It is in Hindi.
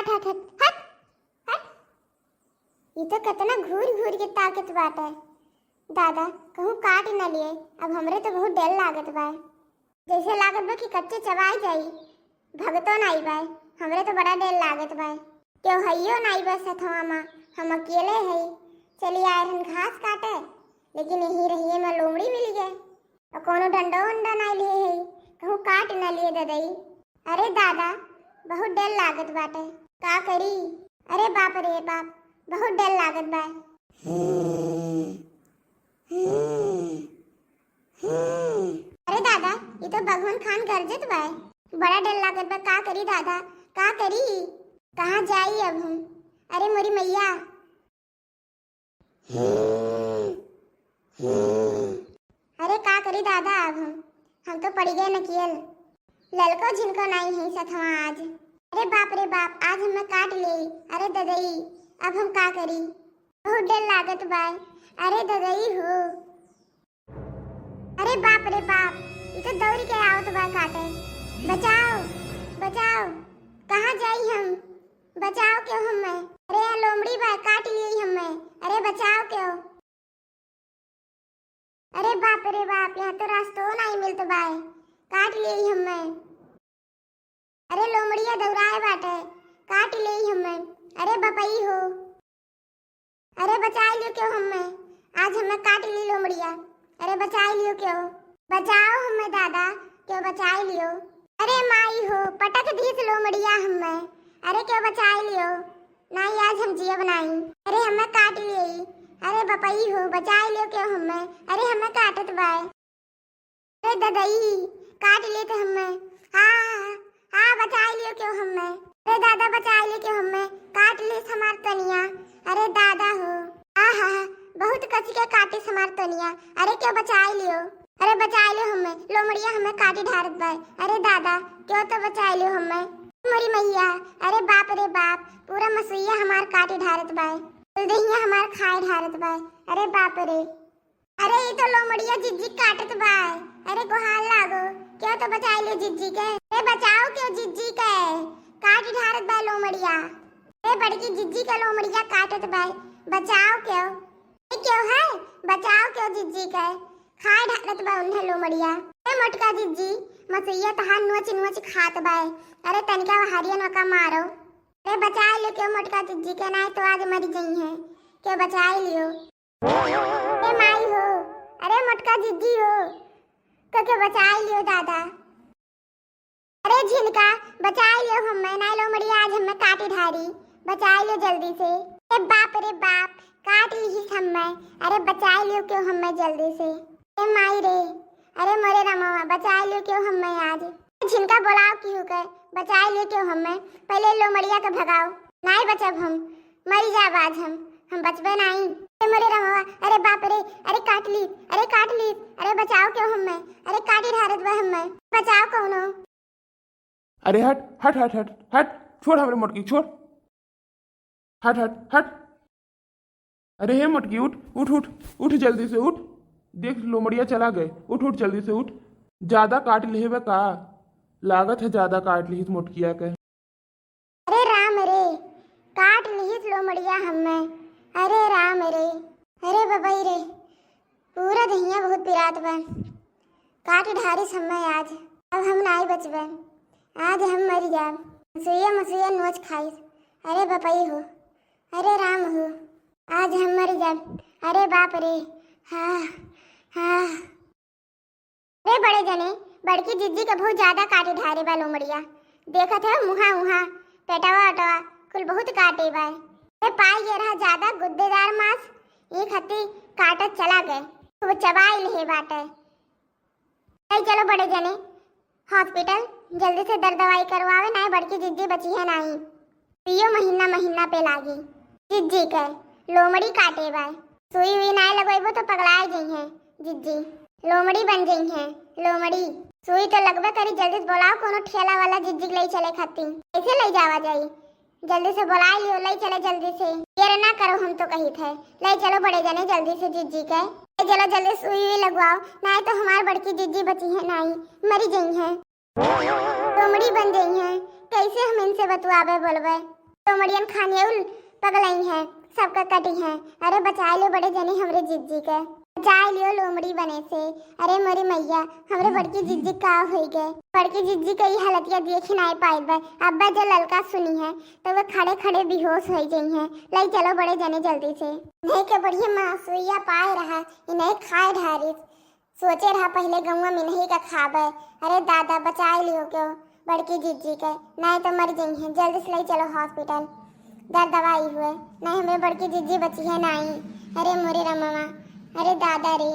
हट हट हट हट हट। ये तो कितना घूर घूर के ताकत बाटे। दादा कहूँ काट न लिए, अब हमरे तो बहुत डर लागत बा। जैसे लागत बा कि कच्चे चबाई जाई, भगतो नहीं बा। हमरे तो बड़ा डर लागत बा। क्यों हइयो नहीं बस हथवा में, हम अकेले है। चलिए आए हम घास काटे, लेकिन यही रहिए में लोमड़ी मिल गए और कोनो डंडो वंडा नहीं लिए है, कहूँ काट न लिए ददई। अरे दादा बहुत डर लागत बाटे, का करी। अरे बाप रे बाप, बहुत डर लागत बा। अरे दादा ये तो भगवान खान गरजत बा, बड़ा डर लागत बा। का करी दादा, का करी, कहाँ जाई अब हम। अरे मोरी मैया। अरे का करी दादा अब हम तो पड़ गए नकियल। ललको झिनको नहीं है सथवा आज। अरे बाप रे बाप, आज हमें काट ले। अरे ददई अब हम का करी, बहुत डर लागत बा। अरे ददई हो, अरे बाप रे बाप, ये तो दौड़ के आवत बा काटे। बचाओ बचाओ, कहाँ जाई हम, बचाओ क्यों हमें। अरे लोमड़ी बा काट ली हमें, अरे बचाओ क्यों। अरे बाप रे बाप, यहाँ तो रास्तों नहीं मिलत बा, काट ली हमें। अरे लोमड़िया दौड़ाए बाटे, काट ली हमें। अरे बपई हो, अरे बचा लियो क्यों हमें, आज हमें काट ली लोमड़िया। अरे बचा लियो क्यों, बचाओ हमें दादा, क्यों बचा लियो। अरे माई हो, पटक दी लोमड़िया हमें। अरे क्यों बचा लियो, नहीं आज हम जिया बनाई। अरे हमें काट ली। अरे बपई हो, बचा लियो क्यों हमें। अरे हमें काटत बाय। अरे ददई काट लिए तो हमें। हाँ हाँ बचा लियो क्यों हमें। अरे दादा बचा लियो क्यों हमें, काट ली हमार तनिया। अरे दादा हो, आहा बहुत कच के काटे हमार तनिया। अरे क्यों बचा लियो, अरे बचा लियो हमें, लोमड़िया हमें काटी ढारत बाय। अरे दादा क्यों तो बचा लियो हमें, मोरी मैया। अरे बाप रे बाप, पूरा मसुइया हमार काटी ढारत बाय, दहिया हमार खाए ढारत बाय। अरे बाप रे, अरे ये तो लोमड़िया जिज्जी काटत बाय। अरे गोहाल लागो, क्यों तो बचा लियो जिज्जी के। अरे बचाओ क्यों जिज्जी के, काटी ढारत बाय लोमड़िया। अरे बड़की जिज्जी के लोमड़िया काटत बाय, बचाओ क्यों। क्यों है, बचाओ क्यों जिज्जी के, खाए ढारत बाय उन्हें लोमड़िया। अरे मोटका जिज्जी मसुइया तहां नोच नोच खात बाय। अरे तनिका हरियन का मारो। अरे बचा लियो क्यों मोटका जिज्जी के, नहीं तो आज मर गई है, क्यों बचा लियो। अरे माई हो, अरे मोटका जिज्जी हो, क्यों बचा लियो दादा। अरे झिनका बचा लियो हमें, नहीं लोमड़िया आज हमें काटी ढारी, बचा लियो जल्दी से। अरे बाप रे बाप, काट ली हमें। अरे बचा लियो क्यों हमें जल्दी से। अरे माई रे, अरे मोरे रमवा बचा लियो क्यों हमें आज। झिनका बोलाओ क्यों के, बचा लियो क्यों हमें, पहले लोमड़िया के भगाओ। नहीं बचब हम, मरी जाब आज हम बचबे नहीं। अरे मोरे रमवा, अरे बाप रे, अरे काट ली, अरे काट ली। अरे बचाओ क्यों हमें, अरे काटी ढारत बा हमें, बचाओ कौनो। अरे हट हट हट हट हट, छोड़ हमरे मोटकी छोड़, हट हट हट। अरे हे मोटकी उठ उठ उठ उठ जल्दी से उठ, देख लोमड़िया चला गए, उठ उठ जल्दी से उठ। ज्यादा काट ली है का, लागत है ज्यादा काट ली मोटकिया के। अरे राम रे, काट ली लोमड़िया हमें। अरे राम रे, अरे बबई रे, पूरा दहिया बहुत पिरात बा, काट ढारी समय आज। अब हम नहीं बचबे, आज हम मर जाब, मसुइया मसुइया नोच खाइस। अरे बपई हो, अरे राम हो, आज हम मर जाब। अरे बाप रे, हाँ हाँ। अरे बड़े जने, बड़की जिज्जी के बहुत ज्यादा काटे ढारे बा लोमड़िया, देखत है मुहा मुहा पेटवा अटवा कुल बहुत काटे बा। अरे पाई ये रहा ज्यादा गुद्देदार मांस, एक हत्ती काटत चला गए, वो चबाई ले बाटे। चलो बड़े जने हॉस्पिटल जल्दी से दर्द दवाई करवावे, नहीं बड़की जिज्जी बची है नहीं, पियो महीना महीना पे लागी। जिज्जी के लोमड़ी काटे बा, सुई हुई नहीं लगेबो तो पगलाए गई है जिज्जी, लोमड़ी बन गई है। लोमड़ी सुई तो लगबे करी, जल्दी से बोलाओ कोनो ठेला वाला जिज्जी ले चले खाती। कैसे ले जावा जाई, जल्दी से बुला लियो, ले चले जल्दी से। ये ना करो हम तो कही थे, ले चलो बड़े जने जल्दी से जिज्जी के। चलो जल्दी सुई लगवाओ, नहीं तो हमारी बड़की जिज्जी बची है नहीं, मरी गई है, लोमड़ी बन गई है। कैसे हम इनसे बतुआबे बोलबे। लोमड़ियन खानियुल पगलई है, सबका कटी है। अरे बचाए लो बड़े जने हमरे जिज्जी के, बचाए लियो लोमड़ी बने से। अरे मोरी मैया, हमरे बड़की जिज्जी का हो गए। बड़की जिज्जी कई हालतिया देखी नहीं पाई बा। अब्बा जो ललका सुनी है तो वो खड़े खड़े बेहोश हो गई हैं। लाई चलो बड़े जने जल्दी से। नहीं के बढ़िया मासुइया पाए रहा, इन्हें खाए ढारी। सोचे रहा पहले गौवा में नहीं का खाबे। अरे दादा बचाए लियो क्यों बड़की जिज्जी के, नहीं तो मर गई हैं। जल्दी से ले चलो हॉस्पिटल, दर्द दवाई हुए। नहीं हमें बड़की जिज्जी बची है नहीं। अरे मोरे रमवा, अरे दादा रे।